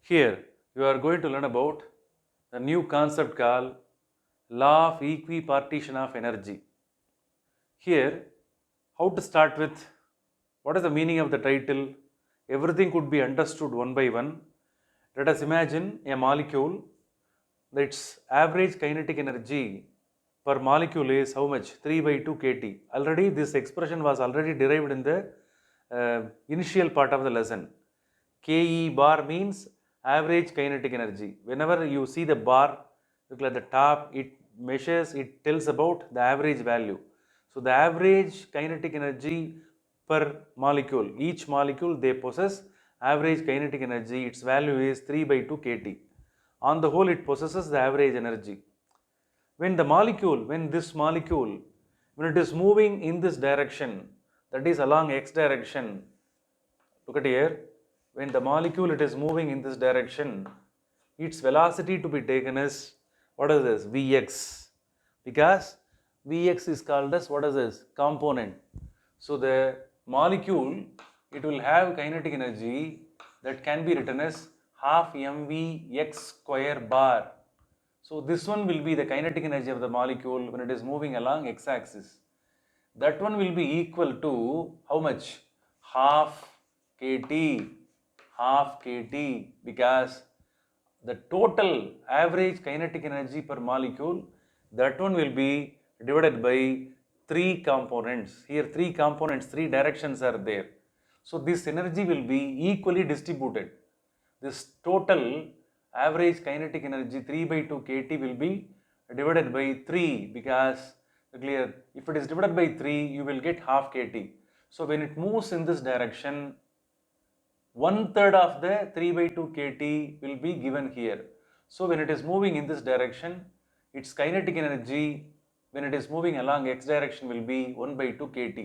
Here you are going to learn about the new concept called law of equipartition of energy. Here, how to start with, what is the meaning of the title? Everything could be understood one by one. Let us imagine a molecule. Its average kinetic energy per molecule is how much? 3 by 2 kT. Already this expression was already derived in the initial part of the lesson. Ke bar means average kinetic energy. Whenever you see the bar, look at the top, it measures, it tells about the average value. So the average kinetic energy per molecule, each molecule they possess average kinetic energy, its value is 3 by 2 kT. On the whole, it possesses the average energy. When this molecule, when it is moving in this direction, that is along x direction, look at here, when the molecule it is moving in this direction, its velocity to be taken is, what is this? Vx. Because Vx is called as, what is this? Component. So the molecule, it will have kinetic energy that can be written as half mv x square bar. So this one will be the kinetic energy of the molecule when it is moving along x-axis. That one will be equal to how much? Half kT, because the total average kinetic energy per molecule, that one will be divided by 3 components. Here 3 components, 3 directions are there. So this energy will be equally distributed. This total average kinetic energy 3 by 2 kT will be divided by 3, because clear, if it is divided by 3 you will get half kT. So when it moves in this direction, 1/3 of the 3 by 2 kT will be given here. So when it is moving in this direction, its kinetic energy when it is moving along x direction will be 1 by 2 kT.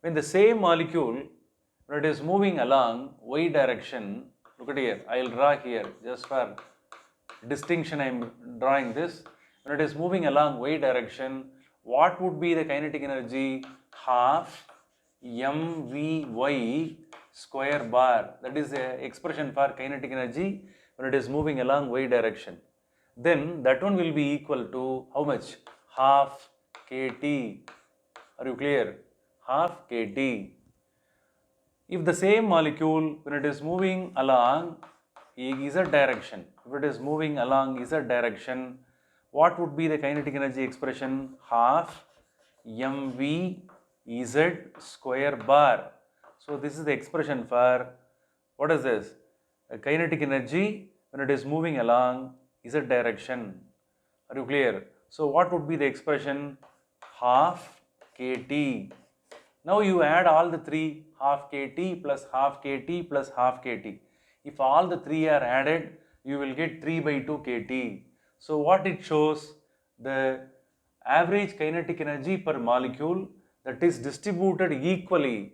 When the same molecule, when it is moving along y direction, look at here, I will draw here just for distinction I am drawing this. When it is moving along y direction, what would be the kinetic energy? Half mvy square bar. That is the expression for kinetic energy when it is moving along y direction. Then that one will be equal to how much? Half kT. Are you clear? Half kT. If the same molecule, when it is moving along z direction, if it is moving along z direction, what would be the kinetic energy expression? Half mv z square bar. So this is the expression for, what is this? A kinetic energy when it is moving along z direction. Are you clear? So what would be the expression? Half kT. Now you add all the three, half kT plus half kT plus half kT. If all the three are added, you will get 3 by 2 kT. So what it shows? The average kinetic energy per molecule that is distributed equally,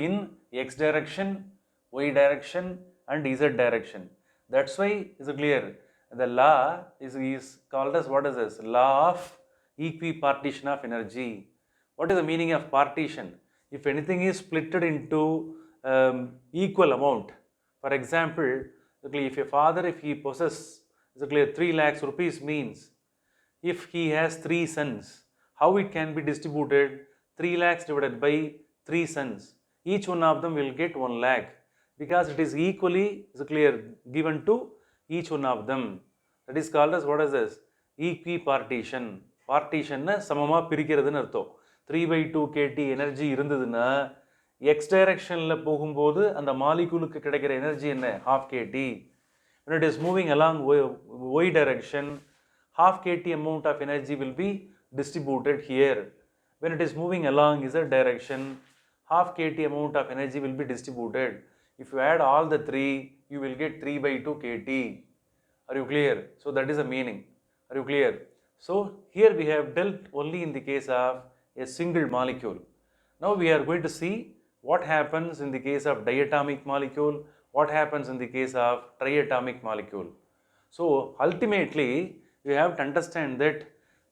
in x direction, y direction and z direction. That's why, is it clear? The law is called as, what is this? Law of equipartition of energy. What is the meaning of partition? If anything is splitted into equal amount, for example, if a father, if he possesses 3 lakhs rupees, means if he has 3 sons, how it can be distributed? 3 lakhs divided by 3 sons. Each one of them will get 1 lakh, because it is equally given to each one of them. That is called as, what is this? Equipartition. Partition na samama பிரிக்கிறதுன்னு அர்த்தம். 3 by 2 kT energy இருந்ததுன்னா x directionல போகும்போது அந்த மாலிக்யூலுக்கு கிடைக்கிற energy என்ன? half kT. When it is moving along y direction, half kT amount of energy will be distributed here. When it is moving along z direction, half kT amount of energy will be distributed. If you add all the three, you will get 3 by 2 kT. Are you clear? So that is the meaning. Are you clear? So here we have dealt only in the case of a single molecule. Now we are going to see what happens in the case of diatomic molecule, what happens in the case of triatomic molecule. So ultimately you have to understand that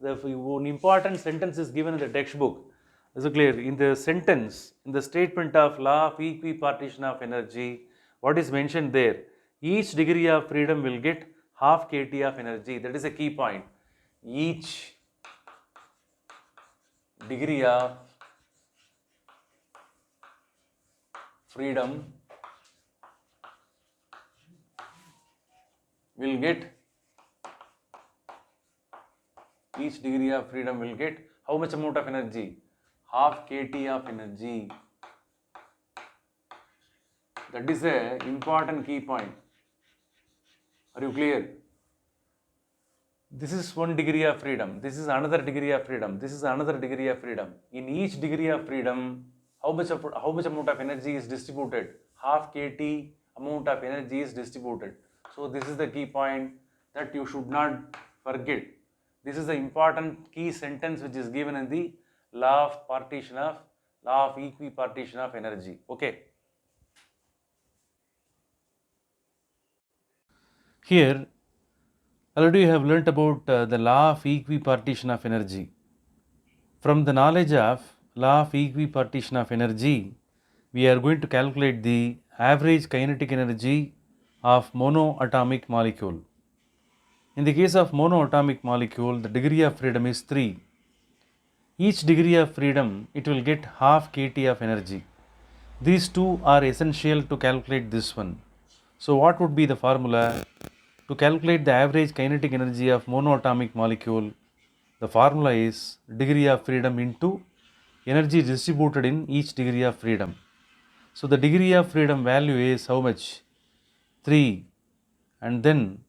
an important sentence is given in the textbook. Is it clear? In the sentence, in the statement of law of equipartition of energy, what is mentioned there, each degree of freedom will get half kT of energy. That is a key point. Each degree of freedom will get, each degree of freedom will get how much amount of energy? Half kT of energy. That is a important key point. Are you clear? This is one degree of freedom. This is another degree of freedom. This is another degree of freedom. In each degree of freedom, how much amount of energy is distributed? Half kT amount of energy is distributed. So this is the key point that you should not forget. This is the important key sentence which is given in the law of equipartition of energy. Okay. Here, already you have learnt about the law of equipartition of energy. From the knowledge of law of equipartition of energy, we are going to calculate the average kinetic energy of monoatomic molecule. In the case of monoatomic molecule, the degree of freedom is 3. Each degree of freedom, it will get half kT of energy. These two are essential to calculate this one. So what would be the formula? To calculate the average kinetic energy of monoatomic molecule, the formula is degree of freedom into energy distributed in each degree of freedom. So the degree of freedom value is how much? 3. And then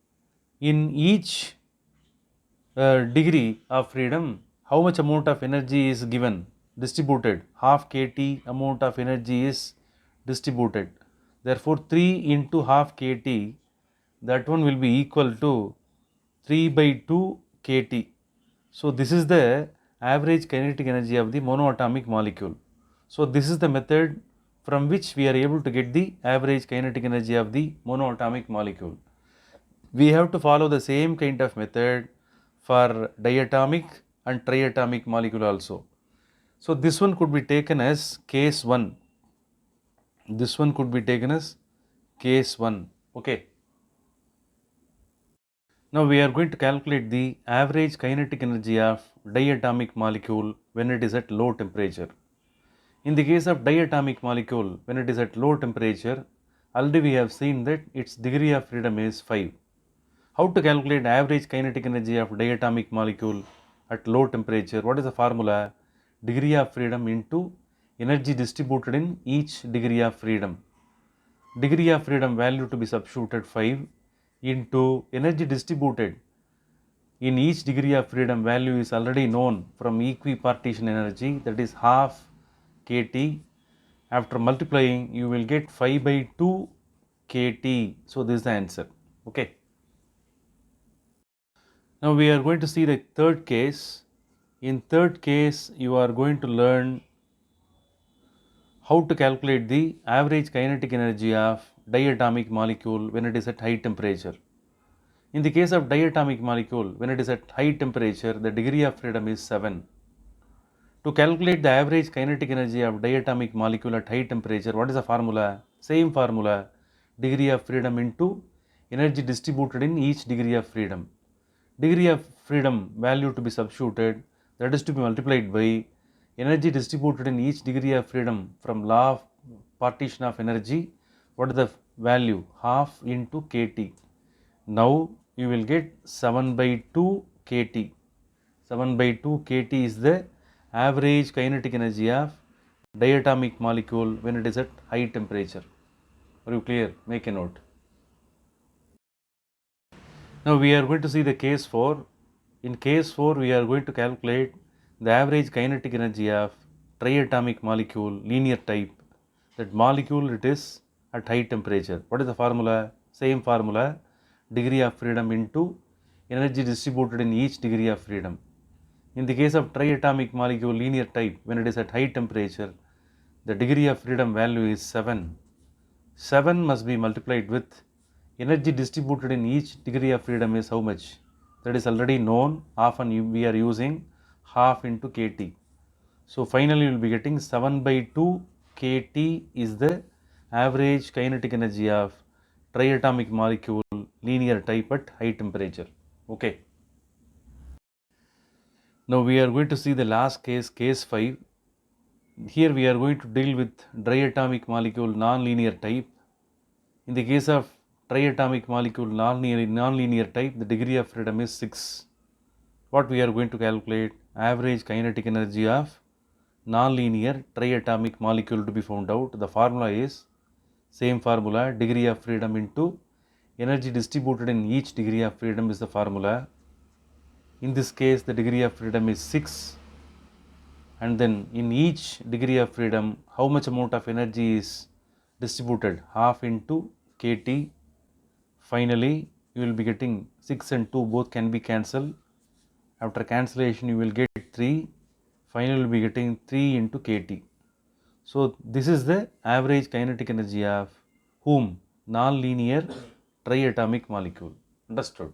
in each degree of freedom, how much amount of energy is given, distributed? Half kT amount of energy is distributed. Therefore 3 into half kT, that one will be equal to 3 by 2 kT. So this is the average kinetic energy of the monoatomic molecule. So this is the method from which we are able to get the average kinetic energy of the monoatomic molecule. We have to follow the same kind of method for diatomic and triatomic molecule also. So this one could be taken as case 1. This one could be taken as case 1. Okay. Now we are going to calculate the average kinetic energy of diatomic molecule when it is at low temperature. In the case of diatomic molecule, when it is at low temperature, already we have seen that its degree of freedom is 5. How to calculate average kinetic energy of diatomic molecule at low temperature? What is the formula? Degree of freedom into energy distributed in each degree of freedom. Degree of freedom value to be substituted 5 into energy distributed in each degree of freedom value is already known from equipartition energy, that is half kT. After multiplying, you will get 5 by 2 kT. So this is the answer. Okay. Now we are going to see the third case. In third case, you are going to learn how to calculate the average kinetic energy of diatomic molecule when it is at high temperature. In the case of diatomic molecule, when it is at high temperature, the degree of freedom is 7. To calculate the average kinetic energy of diatomic molecule at high temperature, what is the formula? Same formula, degree of freedom into energy distributed in each degree of freedom. Degree of freedom value to be substituted, that is to be multiplied by energy distributed in each degree of freedom from law of partition of energy. What is the value? Half into kT. Now you will get 7 by 2 kT. 7 by 2 kT is the average kinetic energy of diatomic molecule when it is at high temperature. Are you clear? Make a note. Now we are going to see the case 4. In case 4, we are going to calculate the average kinetic energy of triatomic molecule, linear type. That molecule, it is at high temperature. What is the formula? Same formula, degree of freedom into energy distributed in each degree of freedom. In the case of triatomic molecule, linear type, when it is at high temperature, the degree of freedom value is 7. 7 must be multiplied with energy distributed in each degree of freedom is how much? That is already known. Often we are using half into kT. So finally you will be getting 7 by 2 kT is the average kinetic energy of triatomic molecule linear type at high temperature. Okay. Now we are going to see the last case, case 5. Here we are going to deal with diatomic molecule non-linear type. In the case of triatomic molecule non-linear type, the degree of freedom is 6. What we are going to calculate? Average kinetic energy of non-linear triatomic molecule to be found out. The formula is same formula, degree of freedom into energy distributed in each degree of freedom is the formula. In this case, the degree of freedom is 6, and then in each degree of freedom, how much amount of energy is distributed? Half into kT. Finally, you will be getting 6 and 2 both can be cancelled. After cancellation, you will get 3. Finally, you will be getting 3 into kT. So, this is the average kinetic energy of whom? Non-linear triatomic molecule. Understood?